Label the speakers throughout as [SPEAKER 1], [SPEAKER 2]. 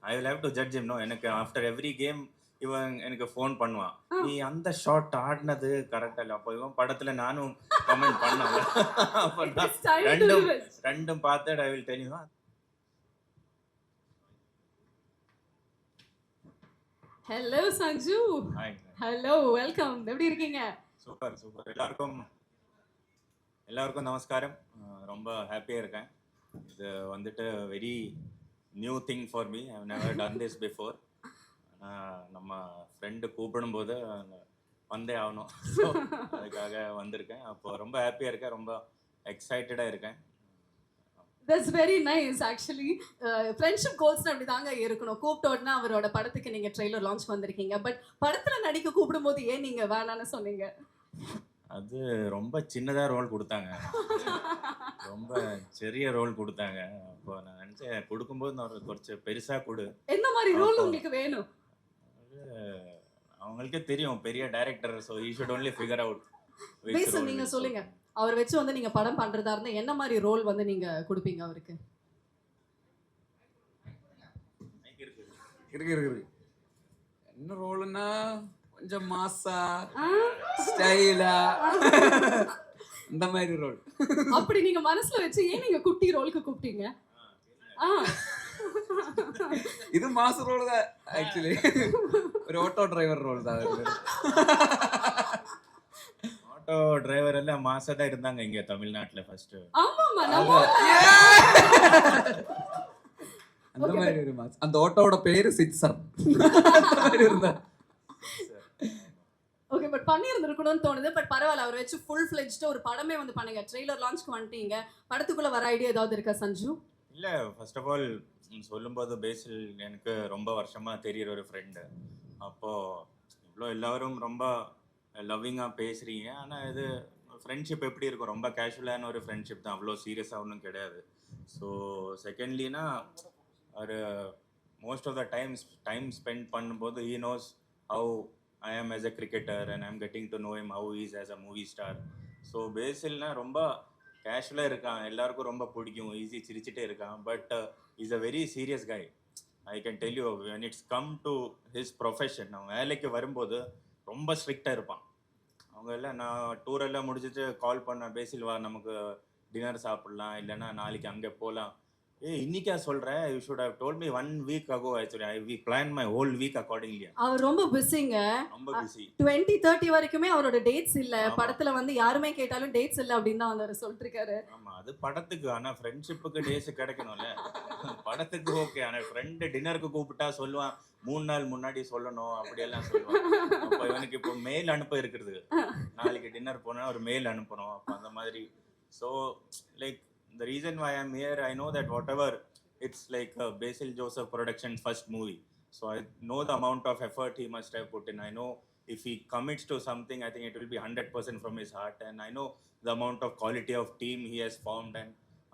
[SPEAKER 1] I will have to judge him. No எனக்கு after every game இவன் எனக்கு phone பண்ணுவான். நீ அந்த ஷாட் ஆடினது கரெக்டா இல்லை. அப்போ இவன் படத்துல நானும் கமெண்ட் பண்ணல. அப்போ நான்
[SPEAKER 2] It's time to
[SPEAKER 1] ரெண்டும்
[SPEAKER 2] revenge.
[SPEAKER 1] ரெண்டும் பார்த்துட்டு I will tell you.
[SPEAKER 2] Hello Sanju.
[SPEAKER 1] Hi.
[SPEAKER 2] Hello, welcome. எப்படி இருக்கீங்க?
[SPEAKER 1] Super super. எல்லாருக்கும் நமஸ்காரம். ரொம்ப ஹாப்பியாக இருக்கேன். இது வந்துட்டு very new thing for me. I never done this before. நம்ம ஃப்ரெண்டு கூப்பிடும்போது வந்தே ஆகணும். ஸோ அதுக்காக வந்திருக்கேன். அப்போ ரொம்ப ஹாப்பியாக இருக்கேன், ரொம்ப எக்ஸைட்டடாக இருக்கேன்.
[SPEAKER 2] That's very nice actually. Friendship goals அப்படி தாங்க இருக்கணும். கூப்பிட்ட உடனே அவரோட படத்துக்கு நீங்க ட்ரெய்லர் லான்ச் வந்திருக்கீங்க. பட் படத்துல நடிக்க கூப்பிடும்போது ஏன் நீங்க வேணான்னு சொன்னீங்க?
[SPEAKER 1] அது ரொம்ப சின்னதாக ரோல் கொடுத்தாங்க, ரொம்ப சிறிய ரோல் கொடுத்தாங்க. அப்போ நான் நினச்சேன் கொடுக்கும்போது நான் கொஞ்சம் பெருசாக கொடு.
[SPEAKER 2] என்ன மாதிரி ரோல் உங்களுக்கு வேணும்?
[SPEAKER 1] அவங்களுக்கே தெரியும் பெரிய director. So you should only figure out.
[SPEAKER 2] பேச நீங்க சொல்லுங்க. அவர் வச்சு வந்து நீங்க படம் பண்றதா இருந்தா என்ன மாதிரி ரோல் வந்து நீங்க கொடுப்பீங்க அவருக்கு?
[SPEAKER 3] இருக்கு என்ன ரோல்னா கொஞ்சம் மாசா ஸ்டைலா இந்த மாதிரி ரோல்.
[SPEAKER 2] அப்படி நீங்க மனசுல வச்சு ஏன் நீங்க குட்டி ரோலுக்கு கூப்பிட்டீங்க?
[SPEAKER 3] இது மாச ரோல் தான் ஆக்சுவலி. ஒரு ஆட்டோ டிரைவர் ரோல் தான்.
[SPEAKER 1] ஆட்டோ டிரைவர் எல்லாம் மாசா தான் இருந்தாங்க இங்க தமிழ்நாட்டுல ஃபர்ஸ்ட்.
[SPEAKER 2] ஆமாமா
[SPEAKER 3] அந்த மாதிரி ஒரு மாஸ். அந்த ஆட்டோவோட பேரு சிட்சர்.
[SPEAKER 2] ஓகே, பட் பண்ணி இருந்திருக்கணும்னு தோணுது. பட் பரவாயில்ல, அவர் வச்சு ஃபுல் ஃப்ளெஜ்டு ஒரு படமே வந்து பண்ணுங்க. ட்ரெய்லர் லான்ச்க்கு வந்துட்டீங்க. படத்துக்குள்ள வர ஐடியா ஏதாவது இருக்கா சஞ்சு?
[SPEAKER 1] இல்ல, ஃபர்ஸ்ட் ஆஃப் ஆல் சொல்லும்போது பேசில் எனக்கு ரொம்ப வருஷமா தெரியுற ஒரு ஃப்ரெண்டு. அப்போ இவ்வளோ எல்லாரும் ரொம்ப லவ்விங்காக பேசுறீங்க. ஆனால் இது ஃப்ரெண்ட்ஷிப் எப்படி இருக்கும், ரொம்ப கேஷுவலான ஒரு ஃப்ரெண்ட்ஷிப் தான், அவ்வளோ சீரியஸாக ஒன்றும் கிடையாது. ஸோ செகண்ட்லினா ஒரு most of the time spend பண்ணும்போது he knows how I am as a cricketer and I'm getting to know him how he is as a movie star. So பேசில்னா ரொம்ப கேஷுவலாக இருக்கான், எல்லாருக்கும் ரொம்ப பிடிக்கும், ஈஸி சிரிச்சிட்டே இருக்கான். But is a very serious guy. I can tell you when it's come to his profession, அவன் வேலைக்கு வரும்போது ரொம்ப ஸ்ட்ரிக்டாக இருப்பான். அவங்க எல்லாம் நான் டூரெல்லாம் முடிச்சுட்டு கால் பண்ண, பேசில் வா நமக்கு டின்னர் சாப்பிட்லாம், இல்லைன்னா நாளைக்கு அங்கே போகலாம். இன்னைக்கா சொல்ற, you should have told me 1 week ago. Actually we planned my whole week accordingly.
[SPEAKER 2] அவர் ரொம்ப பிஸிங்க,
[SPEAKER 1] ரொம்ப பிஸி.
[SPEAKER 2] 2030 வரைக்குமே அவரோட டேட்ஸ் இல்ல. படத்துல வந்து யாருமே கேட்டாலும் டேட்ஸ் இல்ல அப்படின்னு தான் வந்து சொல்லிட்டு இருக்காரு.
[SPEAKER 1] ஆமா, அது படத்துக்கு. ஆனா ஃப்ரெண்ட்ஷிப்புக்கு டேஸ் கிடைக்கணும்ல. படத்துக்கு ஓகே, ஆனா ஃப்ரெண்ட் டின்னருக்கு கூப்பிட்டா சொல்லுவான் 3 நாள் முன்னாடி சொல்லணும், அப்படியெல்லாம் சொல்லுவான். அப்போ இவனுக்கு இப்போ மெயில் அனுப்ப இருக்கிறது, நாளைக்கு டின்னர் போனா ஒரு மெயில் அனுப்பணும். அப்போ அந்த மாதிரி. So like the reason why I'm here, I know that whatever, it's like Basil Joseph production's first movie, so I know the amount of effort he must have put in. I know if he commits to something, I think it will be 100% from his heart, and I know the amount of quality of team he has formed, and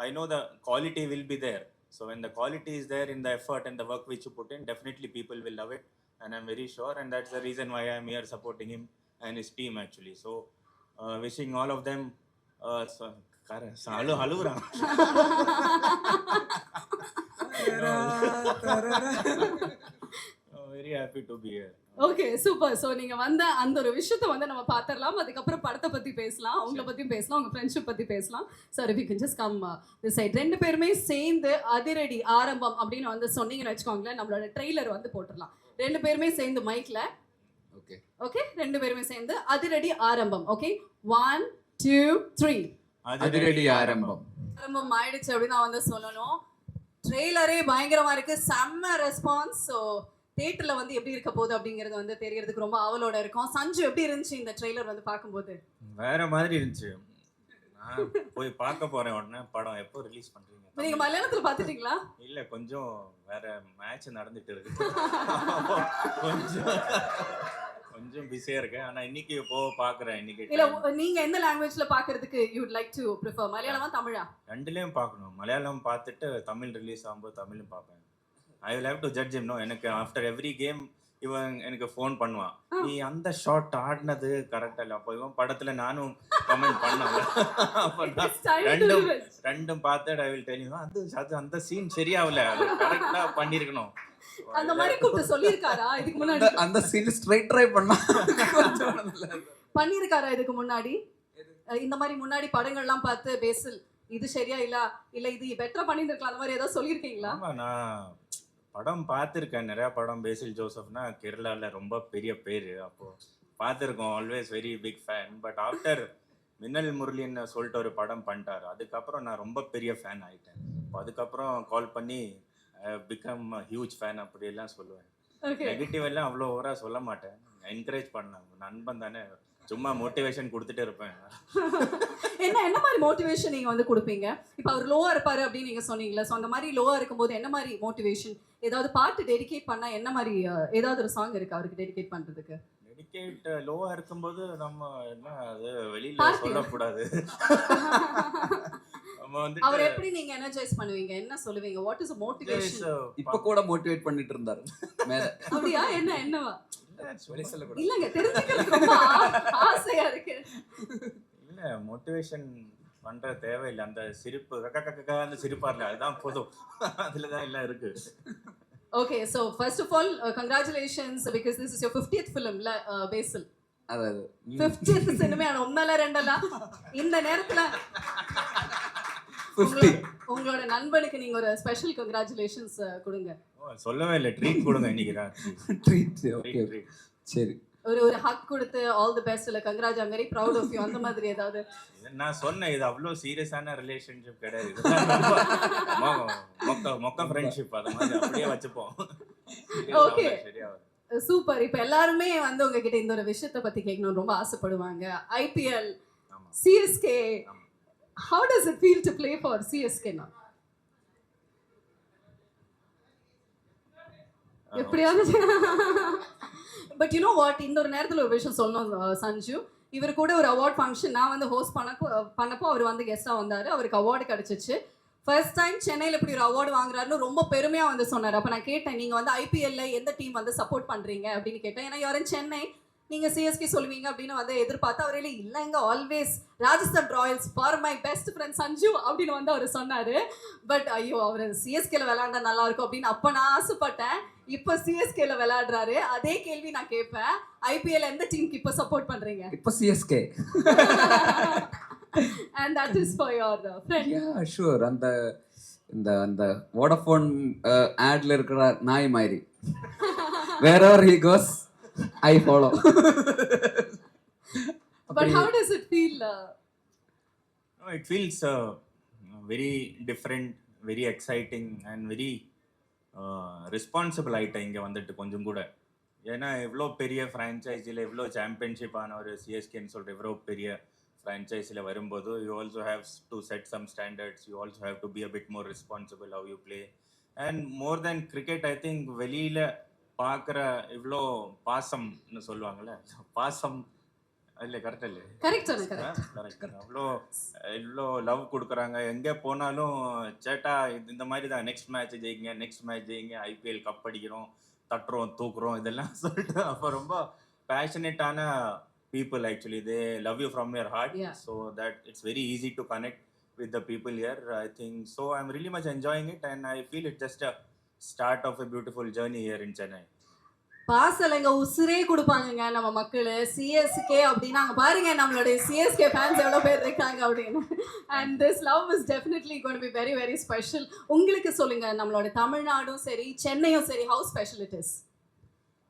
[SPEAKER 1] I know the quality will be there. So when the quality is there in the effort and the work which you put in, definitely people will love it, and I'm very sure, and that's the reason why I'm here supporting him and his team actually. So wishing all of them அழுகுறான். Very happy to be here.
[SPEAKER 2] Okay, super. So நீங்க வந்த அந்த ஒரு விஷயத்தை வந்து நம்ம பார்த்துடலாம். அதுக்கப்புறம் படத்தை பத்தி பேசலாம், அவங்கள பத்தியும் பேசலாம், உங்க ஃப்ரெண்ட்ஷிப் பத்தி பேசலாம். Sir if you can just come this side. ரெண்டு பேருமே சேர்ந்து அதிரடி ஆரம்பம் அப்படின்னு வந்து சொன்னீங்கன்னு வச்சுக்கோங்களேன், நம்மளோட ட்ரெய்லர் வந்து போட்டுடலாம். ரெண்டு பேருமே சேர்ந்து மைக்ல. ஓகே ஓகே, ரெண்டு பேருமே சேர்ந்து அதிரடி ஆரம்பம். ஓகே, 1 2 3.
[SPEAKER 3] அதிரடி ஆரம்பம்.
[SPEAKER 2] ஆரம்பம் ஆயிடுச்சு அப்படின்னு நான் வந்து சொல்லணும். ட்ரெய்லரே பயங்கரமா இருக்கு, செம்ம ரெஸ்பான்ஸ். ஸோ தியேட்டர்ல வந்து எப்படி இருக்க போகுது அப்படிங்கிறது வந்து தெரியறதுக்கு ரொம்ப ஆவலோட இருக்கும். சஞ்சு, எப்படி இருந்துச்சு இந்த ட்ரெய்லர் வந்து பார்க்கும்போது?
[SPEAKER 1] வேற மாதிரி இருந்துச்சு. நான் போய் பார்க்க போறேன் உடனே. படம் எப்போ ரிலீஸ் பண்றீங்க?
[SPEAKER 2] நீங்க மலையாளத்துல பாத்துட்டீங்களா?
[SPEAKER 1] இல்ல, கொஞ்சம் வேற மேட்ச் நடந்துட்டு இருக்கு, கொஞ்சம் பிஸியா இருக்கேன். ஆனா இன்னைக்கு பாக்குறேன். இன்னைக்கு
[SPEAKER 2] இல்ல, நீங்க எந்த லாங்குவேஜ்ல பாக்குறதுக்கு you would like to prefer, மலையாளமா தமிழா?
[SPEAKER 1] ரெண்டுலயும் பார்க்கணும். மலையாளம் பார்த்துட்டு தமிழ் ரிலீஸ் ஆகும்போது தமிழும் பார்ப்பேன். I will have to judge him. No எனக்கு ஆஃப்டர் எவ்ரி கேம் இவன் எனக்கு ஃபோன் பண்ணுவான், நீ அந்த ஷாட் ஆடினது கரெக்டா இல்லை. அப்போ இவன் படத்துல நானும் கமெண்ட் பண்ணல. அப்போ நான்
[SPEAKER 2] It's time to
[SPEAKER 1] ரெண்டும்
[SPEAKER 2] revenge.
[SPEAKER 1] ரெண்டும் பார்த்து ஐ வில் டெல் யூ அது அந்த சீன் சரியாகல, அது கரெக்டா பண்ணியிருக்கணும்.
[SPEAKER 2] அந்த மாதிரி கூப்பிட்டு சொல்லியிருக்காரா இதுக்கு முன்னாடி?
[SPEAKER 3] அந்த சீன் ஸ்ட்ரைட் ட்ரை பண்ணா கொஞ்சம் நல்லா இருக்கும்.
[SPEAKER 2] பண்ணியிருக்காரா இதுக்கு முன்னாடி? இந்த மாதிரி முன்னாடி படங்கள்லாம் பார்த்து பேசில் இது சரியா இல்ல இது பெட்டரா பண்ணியிருக்கலாம் அந்த மாதிரி ஏதாவது சொல்லியிருக்கீங்களா?
[SPEAKER 1] ஆமா, நான் படம் பார்த்துருக்கேன், நிறைய படம். பேசில் ஜோசப்னா கேரளால ரொம்ப பெரிய பேரு, அப்போ பார்த்துருக்கோம். Always very big fan. But after Minnal முரளின்னு சொல்லிட்டு ஒரு படம் பண்ணிட்டாரு, அதுக்கப்புறம் நான் ரொம்ப பெரிய ஃபேன் ஆயிட்டேன். அப்போ அதுக்கப்புறம் கால் பண்ணி பிகம் ஹியூஜ் ஃபேன் அப்படியெல்லாம் சொல்லுவேன்.
[SPEAKER 2] ஓகே.
[SPEAKER 1] நெகட்டிவ் எல்லாம் அவ்வளோ ஓவரா சொல்ல மாட்டேன், என்கரேஜ் பண்ணேன். நண்பன் தானே, சும்மா மோட்டிவேஷன் கொடுத்துட்டே இருப்பேன்.
[SPEAKER 2] என்ன மாதிரி மோட்டிவேஷன் நீங்க வந்து கொடுப்பீங்க? இப்போ அவர் லோவா இருப்பாரு அப்படின்னு நீங்க சொன்னீங்களா? ஸோ அந்த மாதிரி லோவா இருக்கும்போது என்ன மாதிரி மோட்டிவேஷன்? ஏதாவது பாட்டு டெடிகேட் பண்ணா என்ன மாதிரி ஏதாவது ஒரு சாங் இருக்கு அவருக்கு டெடிகேட் பண்றதுக்கு?
[SPEAKER 1] டெடிகேட் லோவா இருக்கும்போது நம்ம என்ன அது வெளியில
[SPEAKER 2] Party.
[SPEAKER 1] சொல்லக்கூடாது. நம்ம வந்து
[SPEAKER 2] அவர் எப்படி நீங்க எனர்ஜைஸ் பண்ணுவீங்க? என்ன சொல்லுவீங்க? What is motivation?
[SPEAKER 3] இப்ப கூட மோட்டிவேட் பண்ணிட்டு இருந்தாரு மேல.
[SPEAKER 2] அப்படியா? என்னவா?
[SPEAKER 3] வெளிய சொல்லக்கூடாது.
[SPEAKER 2] இல்லங்க, தெரிஞ்சுக்கிறதுக்கு ரொம்ப ஆசையா இருக்கு.
[SPEAKER 1] இல்ல, மோட்டிவேஷன் பண்ற தேவையில்லை. அந்த சிரிப்பு அந்த சிரிப்பார்ல அதுதான் போதும். அதுலதான் எல்லாம் இருக்கு.
[SPEAKER 2] Okay, so first of all, congratulations because this is your 50th film, Basil.
[SPEAKER 3] அதாவது
[SPEAKER 2] 50th சினிமாயான ஒன்னல ரெண்டல இந்த நேரத்துல
[SPEAKER 3] 50
[SPEAKER 2] உங்களோட நண்பனுக்கு நீங்க ஒரு ஸ்பெஷல் congratulations கொடுங்க.
[SPEAKER 1] சொல்லவே இல்லை, ட்ரீட் கொடுங்க இன்னைக்கு ராத்திரி.
[SPEAKER 3] ட்ரீட். Okay,
[SPEAKER 1] Treat.
[SPEAKER 3] சரி.
[SPEAKER 2] ஒரு ஹக் கொடுத்து ஆல் தி பெஸ்ட், இல்ல congrats, I am very proud of you அந்த மாதிரி ஏதாவது?
[SPEAKER 1] நான் சொன்னேன், இது அவ்வளோ சீரியஸான ரிலேஷன்ஷிப் கிடையாது, இதெல்லாம் ரொம்ப மொக்க ஃப்ரெண்ட்ஷிப், அதை மாதிரி அப்படியே வச்சுப்போம்.
[SPEAKER 2] Okay.
[SPEAKER 1] சரியாவது.
[SPEAKER 2] சூப்பர். இப்போ எல்லாருமே வந்து உங்ககிட்ட இந்த ஒரு விஷயத்தை பத்தி கேட்கணும்னு ரொம்ப ஆசைப்படுவாங்க. IPL,
[SPEAKER 1] ஆமா.
[SPEAKER 2] CSK,
[SPEAKER 1] ஆமா.
[SPEAKER 2] how does it feel to play for CSK now? எப்படியாவது பட் யூ நோ வாட், இந்த ஒரு நேரத்தில் ஒரு விஷயம் சொல்லணும் சஞ்சு. இவர் கூட ஒரு அவார்ட் ஃபங்க்ஷன் நான் வந்து ஹோஸ்ட் பண்ணப்போ அவர் வந்து கெஸ்ட்டாக வந்தார். அவருக்கு அவார்டு கிடச்சிச்சு. ஃபர்ஸ்ட் டைம் சென்னையில் இப்படி ஒரு அவார்டு வாங்குறாருன்னு ரொம்ப பெருமையாக வந்து சொன்னார். அப்போ நான் கேட்டேன், நீங்கள் வந்து IPL எந்த டீம் வந்து சப்போர்ட் பண்ணுறீங்க அப்படின்னு கேட்டேன். ஏன்னா யாரும் சென்னை, நீங்கள் CSK சொல்லுவீங்க அப்படின்னு வந்து எதிர்பார்த்தா அவர் இல்லைங்க always Rajasthan Royals for my best friend Sanju அப்படின்னு வந்து அவர் சொன்னார். பட் ஐயோ, அவர் CSKல விளையாண்டா நல்லா இருக்கும் அப்படின்னு அப்போ நான் ஆசைப்பட்டேன். இப்போ CSKல விளையாடுறாரு. அதே கேள்வி நான் கேட்பேன், IPL எந்த டீமுக்கு இப்போ சப்போர்ட் பண்றீங்க?
[SPEAKER 3] இப்போ CSK.
[SPEAKER 2] And that is for your friend.
[SPEAKER 3] Yeah, sure. அந்த அந்த வோடஃபோன் ஆட்ல இருக்கிற நாய் மாதிரி wherever he goes I follow.
[SPEAKER 2] But how does it feel?
[SPEAKER 1] No, it feels very different, very exciting and very responsible ஆகிட்டேன் இங்கே வந்துட்டு கொஞ்சம் கூட. ஏன்னா எவ்வளோ பெரிய ஃப்ரான்ச்சைஸில் எவ்வளோ சாம்பியன்ஷிப் ஆன ஒரு CSKன்னு சொல்லிட்டு எவ்வளோ பெரிய ஃப்ரான்ச்சைஸில் வரும்போது you also have to set some standards, you also have to be a bit more responsible how you play. And more than cricket, I think வெளியில் பார்க்குற இவ்வளோ பாசம்னு சொல்லுவாங்கள்ல, பாசம் இல்லை கரெக்ட் இல்லை?
[SPEAKER 2] கரெக்ட்.
[SPEAKER 1] அவ்வளோ இவ்வளோ லவ் கொடுக்குறாங்க. எங்கே போனாலும் சேட்டா இந்த மாதிரி தான், நெக்ஸ்ட் மேட்ச் ஜெயிங்க, நெக்ஸ்ட் மேட்ச் ஜெயிங்க, IPL கப் அடிக்கிறோம், தட்டுறோம், தூக்குறோம், இதெல்லாம் சொல்லிட்டு அப்போ ரொம்ப பேஷனேட்டான people actually. They love you from your heart.
[SPEAKER 2] Yeah.
[SPEAKER 1] So that it's very easy to connect with the people here, I think. So I'm really much enjoying it and I feel it's just a start of a beautiful journey here in Chennai.
[SPEAKER 2] பாசலங்க உசுரே கொடுப்பாங்கங்க நம்ம மக்கள். CSK அப்படின்னா அங்கே பாருங்க நம்மளுடைய CSK fans எவ்வளோ பேர் இருக்காங்க அப்படின்னு. And this love is definitely going to be very very special. உங்களுக்கு சொல்லுங்க, நம்மளோட தமிழ்நாடும் சரி சென்னையும் சரி, ஹவு ஸ்பெஷல் இட் இஸ்?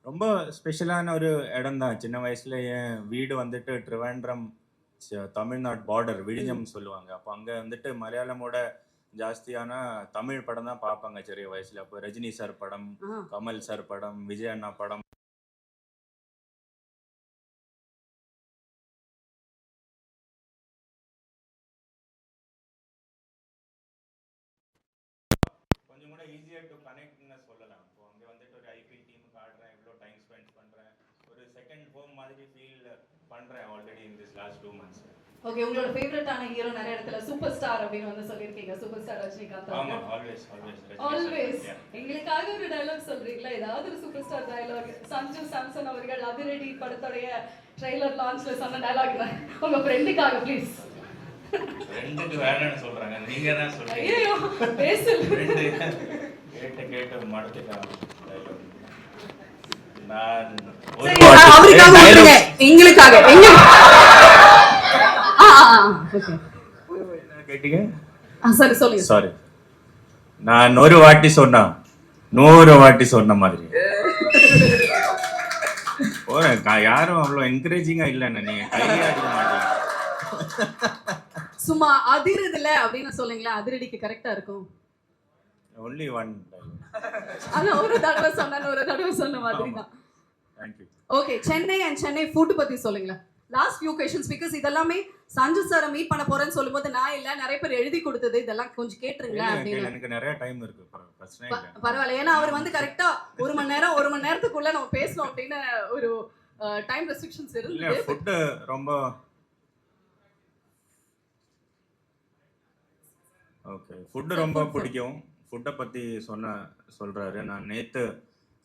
[SPEAKER 1] ரொம்ப ஸ்பெஷலான ஒரு இடம் தான். சின்ன வயசுல என் வீடு வந்துட்டு ட்ரிவாண்ட்ரம் தமிழ்நாடு பார்டர், விழிஞம் சொல்லுவாங்க. அப்போ அங்கே வந்துட்டு மலையாளமோட ஜாஸ்தியான தமிழ் படம் தான் பார்ப்பாங்க சிறிய வயசுல. அப்போ ரஜினி சார் படம், கமல் சார் படம், விஜய் அண்ணா படம், கொஞ்சம் கூட ஈஸியாக டு கனெக்ட்னு சொல்லலாம். இப்போ அங்கே வந்துட்டு ஒரு IPL டீமுக்கு ஆடுறேன், இவ்வளோ டைம் ஸ்பெண்ட் பண்ணுறேன், ஒரு செகண்ட் ஹோம் மாதிரி ஃபீல் பண்ணுறேன் already in this last 2 months.
[SPEAKER 2] Okay, உங்களோட ஃபேவரட்டான ஹீரோ நிறைய இடத்துல சூப்பர் ஸ்டார் அப்படின்னு வந்து சொல்லியிருக்கீங்க. சூப்பர் ஸ்டார் ரஜினிகாந்த்
[SPEAKER 1] ஆமா
[SPEAKER 2] அவர்கள்.
[SPEAKER 1] ஆல்வேஸ்
[SPEAKER 2] ஆல்வேஸ் எங்களுக்காக ஒரு டயலாக் சொல்றீங்களா? ஏதாவது ஒரு super star dialogue. Sanju Samson அவர்கள் அதிரடி படத்துடைய ட்ரெய்லர் லான்ச்ல சொன்ன டயலாக் உங்க ஃப்ரெண்டுக்காக ப்ளீஸ்.
[SPEAKER 1] ரெண்டுக்கு வேணும்னு சொல்றாங்க, நீங்க தான் சொல்றீங்க.
[SPEAKER 2] ஐயோ பேசல.
[SPEAKER 1] ரெண்டு கேட்டு மடக்கிட்டாங்க. நான் ஒரு
[SPEAKER 2] சரி, அவருக்காக விட்டுருங்க. எங்களுக்காக ஓகே
[SPEAKER 1] என்ன கேட்டீங்க?
[SPEAKER 2] சரி சொல்லுங்க.
[SPEAKER 1] சாரி, நான் ஒரு வாட்டி சொன்னா 100 வாட்டி சொன்ன மாதிரி. யாரும் அவ்வளோ என்கரேஜிங்கா இல்லைன்னு நீங்க கையே அடிக்க மாட்டீங்க.
[SPEAKER 2] சும்மா அதிரதுல அப்படின்னு சொல்லுங்களேன், அதிரடிக்கு கரெக்டா இருக்கும்.
[SPEAKER 1] Only one.
[SPEAKER 2] ஆனா ஒரு தடவை சொன்ன மாதிரி தான்.
[SPEAKER 1] Thank you.
[SPEAKER 2] Okay, Chennai and Chennai food பத்தி சொல்லுங்களேன். லாஸ்ட் ஃபியூ क्वेश्चंस பிகாஸ் இதெல்லாமே சஞ்சு சாரை மீட் பண்ண போறேன்னு சொல்லும்போது நான் இல்ல நிறைய பேர் எழுதி கொடுத்தது இதெல்லாம் கொஞ்சம் கேட்டுருங்களேன் அப்படின்னு.
[SPEAKER 1] எனக்கு நிறைய டைம் இருக்கு, பிரச்சனை இல்லை.
[SPEAKER 2] பரவாயில்ல, ஏன்னா அவர் வந்து கரெக்டா 1 மணி நேரத்துக்குள்ள நம்ம பேசணும் அப்படின்னு ஒரு டைம் ரெஸ்ட்ரிக்ஷன்ஸ்
[SPEAKER 1] இல்ல
[SPEAKER 2] இருந்தது.
[SPEAKER 1] ஃபுட் ரொம்ப ஓகே, ஃபுட் ரொம்ப பிடிக்கும். ஃபுட்டை பத்தி சொல்றாரு. நான் நேத்து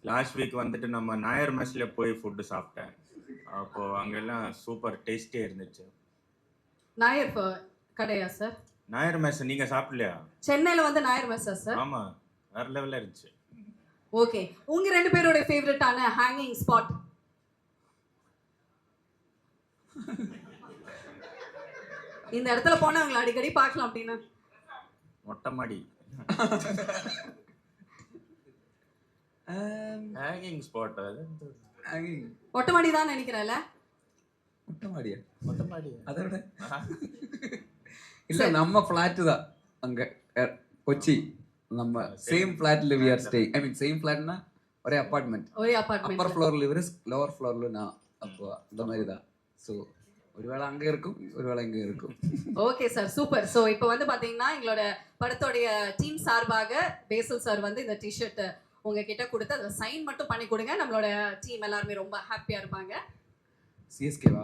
[SPEAKER 1] லாஸ்ட் வீக் வந்துட்டு நம்ம நாயர் மெஸ்ல போய் ஃபுட்டு சாப்பிட்டேன். அப்போ அங்கெல்லாம் சூப்பர் டேஸ்டியா இருந்துச்சு.
[SPEAKER 2] நாயர் கடையா சார்?
[SPEAKER 1] நாயர் மெஸ் நீங்க சாப்பிடலையா?
[SPEAKER 2] சென்னையில வந்து நாயர் மெஸ்ஸா சார்?
[SPEAKER 1] ஆமா, வேற லெவல்ல இருந்துச்சு.
[SPEAKER 2] ஓகே, உங்க ரெண்டு பேரோட ஃபேவரட்டான ஹேங்கிங் ஸ்பாட்? இந்த இடத்துல போனா அவங்களை அடிக்கடி பார்க்கலாம் அப்படின்னு.
[SPEAKER 1] மொட்டை மாடி ஹேங்கிங் ஸ்பாட். அது
[SPEAKER 2] மொட்டை மாடி தான் நினைக்கிறேன்ல.
[SPEAKER 3] மொட்டை மாடியா அதை விட இல்ல நம்ம ஃபிளாட் தான் அங்க கொச்சி. நம்ம சேம் ஃபிளாட்ல we are staying. I mean same ஃபிளாட்னா ஒரே அபார்ட்மெண்ட். அப்பர் ஃப்ளோர்ல இவரு, லோவர் ஃப்ளோர்ல நான். அப்போ அந்த மாதிரி தான். ஸோ ஒருவேளை அங்க இருக்கும், ஒருவேளை இங்க இருக்கும்.
[SPEAKER 2] Okay sir, super. ஸோ இப்போ வந்து பாத்தீங்கன்னா எங்களோட படத்தோடைய டீம் சார்பாக பேசல் சார் வந்து இந்த டிஷர்ட் உங்ககிட்ட கொடுத்து அதை சைன் மட்டும் பண்ணி கொடுங்க. நம்மளோட டீம் எல்லாருமே ரொம்ப ஹாப்பியா இருப்பாங்க.
[SPEAKER 3] சிஎஸ்கேவா?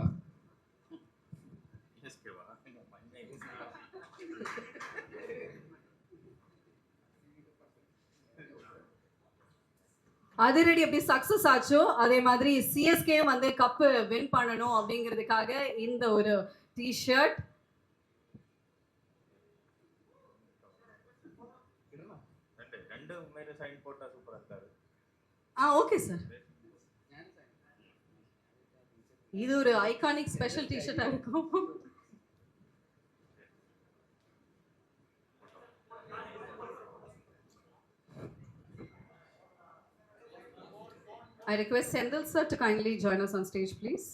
[SPEAKER 2] அதிரடி எப்படி சக்சஸ் ஆச்சோ அதே மாதிரி சிஎஸ்கே வந்து கப்பு வின் பண்ணணும் அப்படிங்கிறதுக்காக இந்த ஒரு டிஷர்ட். ஓகே சார், இது ஒரு ஐகானிக் ஸ்பெஷல் டிஷர்ட்டா இருக்கும். I request Sendil sir to kindly join us on stage, please.